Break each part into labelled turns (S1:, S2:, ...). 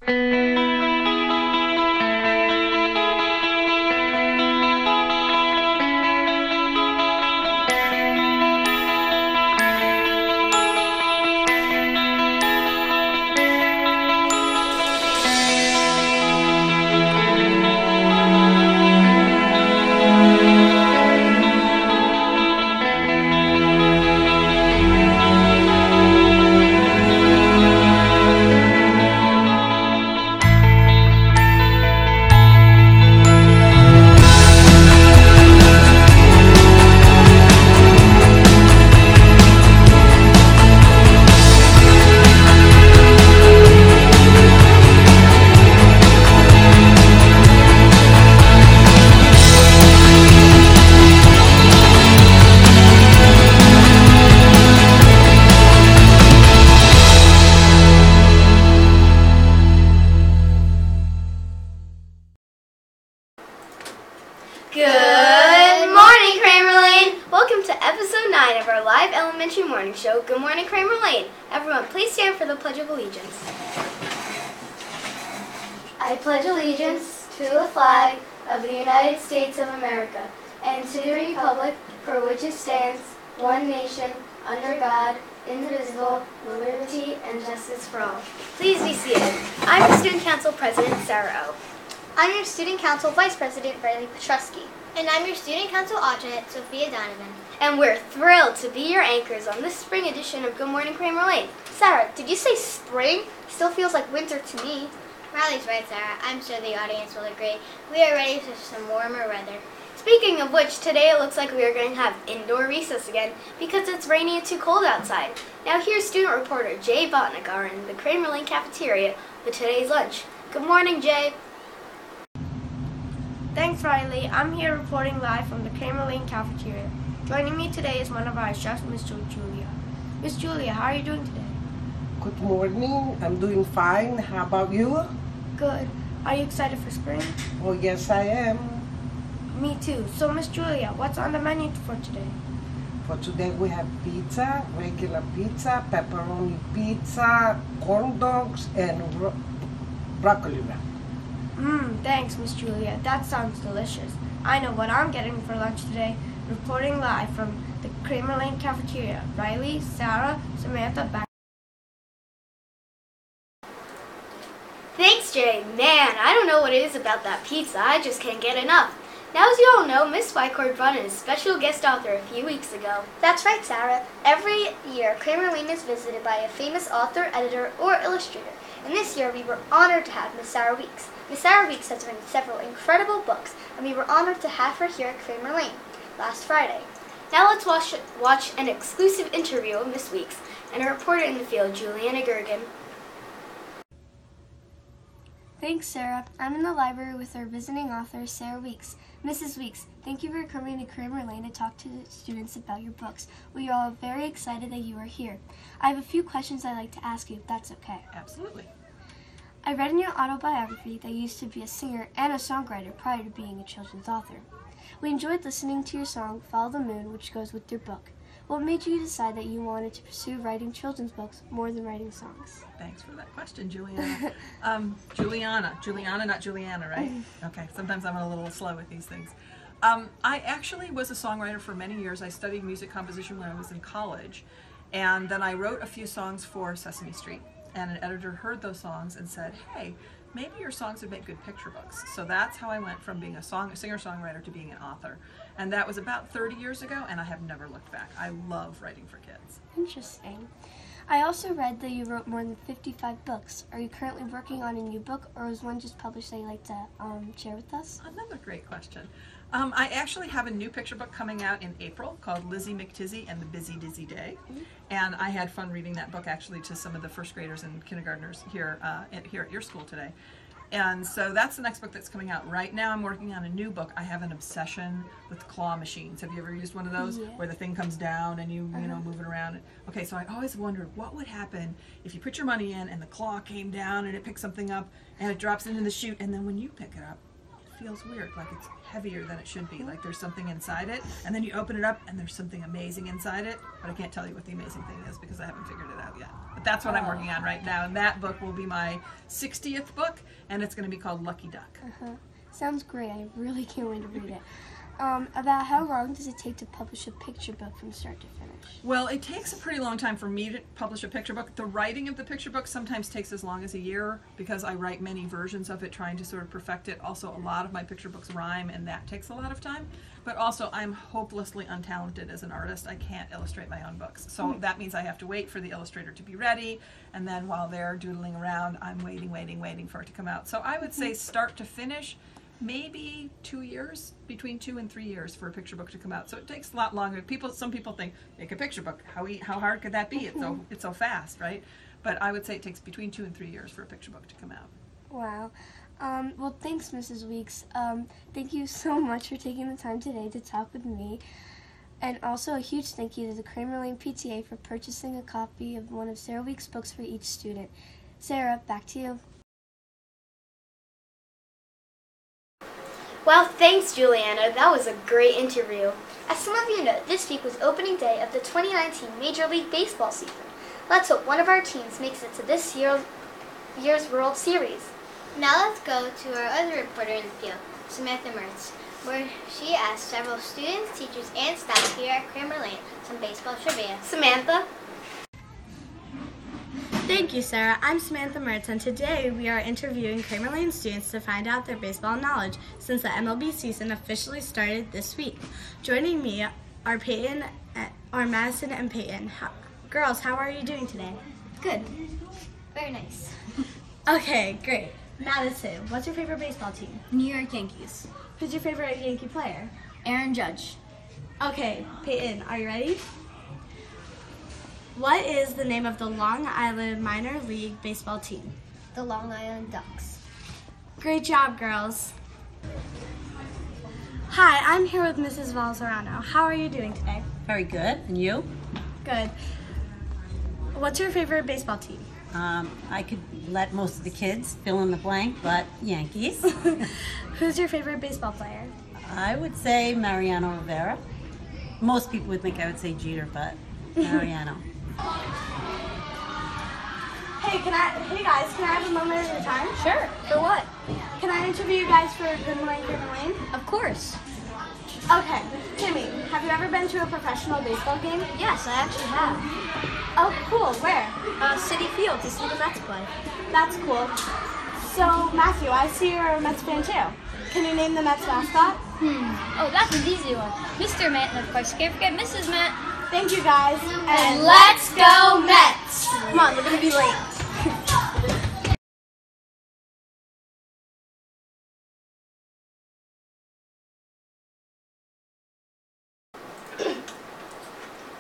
S1: Good morning, Kramer Lane! Welcome to episode 9 of our live elementary morning show, Good Morning, Kramer Lane. Everyone, please stand for the Pledge of Allegiance. I pledge allegiance to the flag of the United States of America and to the republic for which it stands, one nation, under God, indivisible, with liberty and justice for all. Please be seated. I'm the Student Council President, Sarah O.
S2: I'm your Student Council Vice President, Riley Petrusky.
S3: And I'm your Student Council Alternate, Sophia Donovan.
S1: And we're thrilled to be your anchors on this spring edition of Good Morning, Kramer Lane.
S2: Sarah, did you say spring? Still feels like winter to me.
S3: Riley's right, Sarah. I'm sure the audience will agree. We are ready for some warmer weather.
S1: Speaking of which, today it looks like we are going to have indoor recess again because it's rainy and too cold outside. Now here's student reporter Jay Botnigar in the Kramer Lane cafeteria with today's lunch. Good morning, Jay.
S4: Thanks, Riley. I'm here reporting live from the Kramer Lane cafeteria. Joining me today is one of our chefs, Miss Julia. Miss Julia, how are you doing today?
S5: Good morning. I'm doing fine. How about you?
S4: Good. Are you excited for spring?
S5: Oh, yes, I am.
S4: Me too. So, Miss Julia, what's on the menu for today?
S5: For today, we have pizza, regular pizza, pepperoni pizza, corn dogs, and broccoli wrap.
S4: Thanks, Miss Julia. That sounds delicious. I know what I'm getting for lunch today. Reporting live from the Kramer Lane cafeteria. Riley, Sarah, Samantha, back.
S1: Thanks, Jay. Man, I don't know what it is about that pizza. I just can't get enough. Now, as you all know, Miss Wycord brought in a special guest author a few weeks ago.
S2: That's right, Sarah. Every year, Kramer Lane is visited by a famous author, editor, or illustrator. And this year, we were honored to have Miss Sarah Weeks. Miss Sarah Weeks has written several incredible books, and we were honored to have her here at Kramer Lane last Friday.
S1: Now let's watch an exclusive interview of Miss Weeks and a reporter in the field, Juliana Gergen.
S6: Thanks, Sarah. I'm in the library with our visiting author, Sarah Weeks. Mrs. Weeks, thank you for coming to Kramer Lane to talk to the students about your books. We are all very excited that you are here. I have a few questions I'd like to ask you, if that's okay.
S7: Absolutely.
S6: I read in your autobiography that you used to be a singer and a songwriter prior to being a children's author. We enjoyed listening to your song, Follow the Moon, which goes with your book. What made you decide that you wanted to pursue writing children's books more than writing songs?
S7: Thanks for that question, Juliana. Juliana, not Juliana, right? Okay, sometimes I'm a little slow with these things. I actually was a songwriter for many years. I studied music composition when I was in college, and then I wrote a few songs for Sesame Street. And an editor heard those songs and said, hey, maybe your songs would make good picture books. So that's how I went from being a singer-songwriter to being an author. And that was about 30 years ago, and I have never looked back. I love writing for kids.
S6: Interesting. I also read that you wrote more than 55 books. Are you currently working on a new book, or was one just published that you'd like to share with us?
S7: Another great question. I actually have a new picture book coming out in April called Lizzie McTizzy and the Busy Dizzy Day. And I had fun reading that book actually to some of the first graders and kindergartners here at your school today. And so that's the next book that's coming out. Right now I'm working on a new book. I have an obsession with claw machines. Have you ever used one of those?
S6: Yeah.
S7: Where the thing comes down and you move it around? Okay, so I always wondered what would happen if you put your money in and the claw came down and it picked something up and it drops into the chute, and then when you pick it up, feels weird, like it's heavier than it should be, like there's something inside it, and then you open it up and there's something amazing inside it, but I can't tell you what the amazing thing is because I haven't figured it out yet. But that's what I'm working on right now, and that book will be my 60th book, and it's going to be called Lucky Duck.
S6: Sounds great. I really can't wait to read it. About how long does it take to publish a picture book from start to finish?
S7: Well, it takes a pretty long time for me to publish a picture book. The writing of the picture book sometimes takes as long as a year because I write many versions of it trying to sort of perfect it. Also, a lot of my picture books rhyme, and that takes a lot of time. But also, I'm hopelessly untalented as an artist. I can't illustrate my own books. So that means I have to wait for the illustrator to be ready, and then while they're doodling around, I'm waiting for it to come out. So I would say start to finish, maybe 2 years, between 2 and 3 years for a picture book to come out. So it takes a lot longer. Some people think, make a picture book. How hard could that be? It's so fast, right? But I would say it takes between 2 and 3 years for a picture book to come out.
S6: Wow. Well, thanks, Mrs. Weeks. Thank you so much for taking the time today to talk with me. And also a huge thank you to the Kramer Lane PTA for purchasing a copy of one of Sarah Weeks' books for each student. Sarah, back to you.
S2: Well, thanks, Juliana. That was a great interview. As some of you know, this week was opening day of the 2019 Major League Baseball season. Let's hope one of our teams makes it to this year's World Series.
S3: Now let's go to our other reporter in the field, Samantha Mertz, where she asked several students, teachers, and staff here at Kramer Lane some baseball trivia.
S2: Samantha?
S8: Thank you, Sarah. I'm Samantha Mertz, and today we are interviewing Kramer Lane students to find out their baseball knowledge since the MLB season officially started this week. Joining me are Madison and Peyton. Girls, how are you doing today?
S2: Good. Very nice.
S8: Okay, great. Madison, what's your favorite baseball team?
S9: New York Yankees.
S8: Who's your favorite Yankee player?
S9: Aaron Judge.
S8: Okay, Peyton, are you ready? What is the name of the Long Island minor league baseball team?
S2: The Long Island Ducks.
S8: Great job, girls. Hi, I'm here with Mrs. Valzerano. How are you doing today?
S10: Very good. And you?
S8: Good. What's your favorite baseball team?
S10: I could let most of the kids fill in the blank, but Yankees.
S8: Who's your favorite baseball player?
S10: I would say Mariano Rivera. Most people would think I would say Jeter, but Mariano.
S8: Hey guys, can I have a moment of your time?
S9: Sure. For what?
S8: Can I interview you guys for Kramer Lane?
S9: Of course.
S8: Okay, Timmy, have you ever been to a professional baseball game?
S9: Yes, I actually have.
S8: Oh, cool. Where?
S9: City Field to see the Mets play.
S8: That's cool. So, Matthew, I see you're a Mets fan too. Can you name the Mets mascot?
S9: Oh, that's an easy one. Mr. Met, and of course, you can't forget Mrs. Met.
S8: Thank you, guys.
S9: And let's go Mets!
S8: Come on, we're going to be late.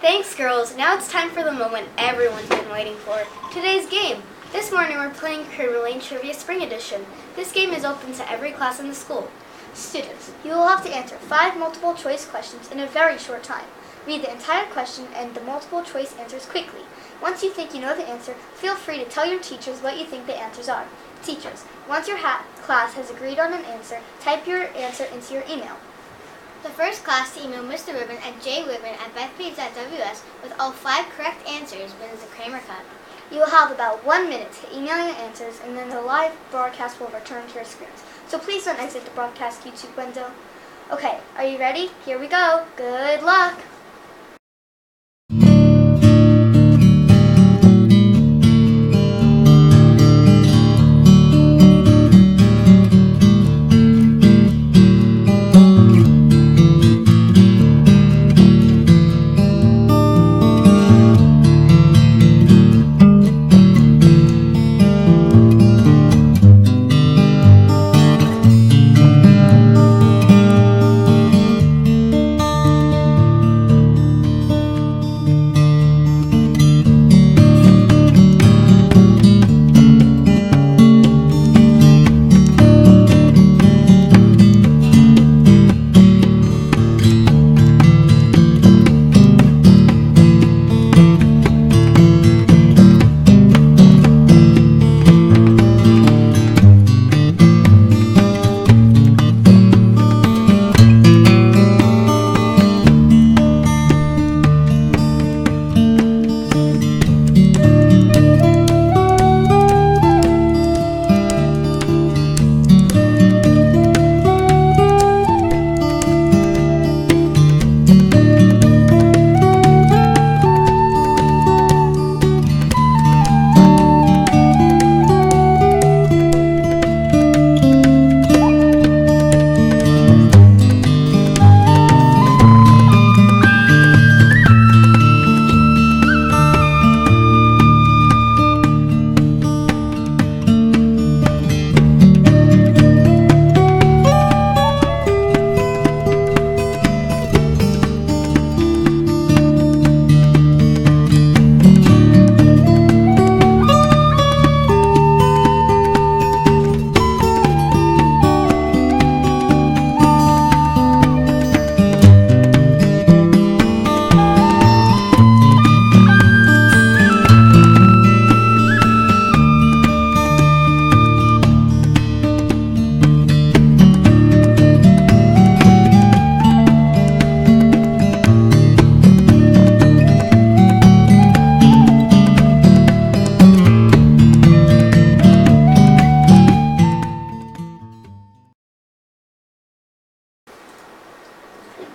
S2: Thanks, girls. Now it's time for the moment everyone's been waiting for. Today's game. This morning we're playing Kramer Lane Trivia Spring Edition. This game is open to every class in the school. Students, you will have to answer 5 multiple choice questions in a very short time. Read the entire question and the multiple choice answers quickly. Once you think you know the answer, feel free to tell your teachers what you think the answers are. Teachers, once your class has agreed on an answer, type your answer into your email.
S3: The first class to email Mr. Rubin and Jay Whitman at BethPage.ws with all 5 correct answers wins the Kramer Cup.
S2: You will have about 1 minute to email your answers, and then the live broadcast will return to your screens. So please don't exit the broadcast YouTube window. Okay, are you ready? Here we go. Good luck!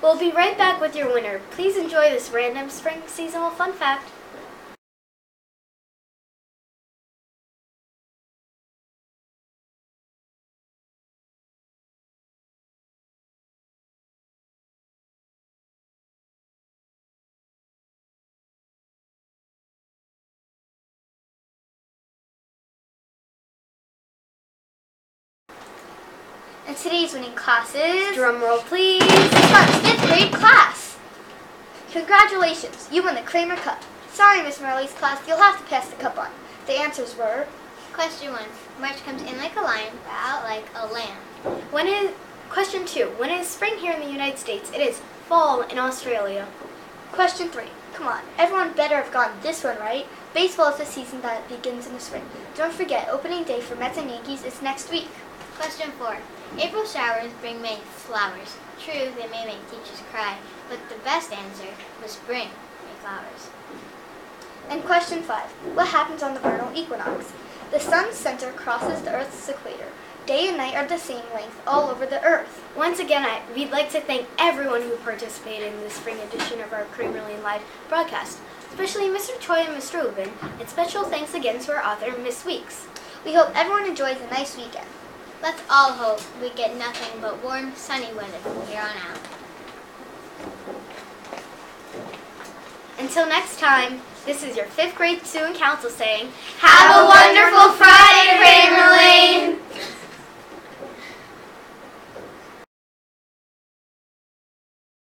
S2: We'll be right back with your winner. Please enjoy this random spring seasonal fun fact. And today's winning class is, drum roll please, this month's 5th grade class. Congratulations, you won the Kramer Cup. Sorry, Miss Marley's class, you'll have to pass the cup on. The answers were,
S3: Question 1. March comes in like a lion, but out like a lamb.
S2: Question 2, when it is spring here in the United States, it is fall in Australia. Question 3, come on, everyone better have gotten this one right. Baseball is the season that begins in the spring. Don't forget, opening day for Mets and Yankees is next week.
S3: Question 4. April showers bring May flowers. True, they may make teachers cry, but the best answer was spring May flowers.
S2: And question 5, what happens on the vernal equinox? The sun's center crosses the Earth's equator. Day and night are the same length all over the Earth. Once again, we'd like to thank everyone who participated in the spring edition of our Kramer Lane Live broadcast, especially Mr. Choi and Mr. Rubin, and special thanks again to our author, Miss Weeks. We hope everyone enjoys a nice weekend.
S3: Let's all hope we get nothing but warm, sunny weather from here on out.
S2: Until next time, this is your 5th grade student council saying, have a wonderful Friday, Kramer Lane!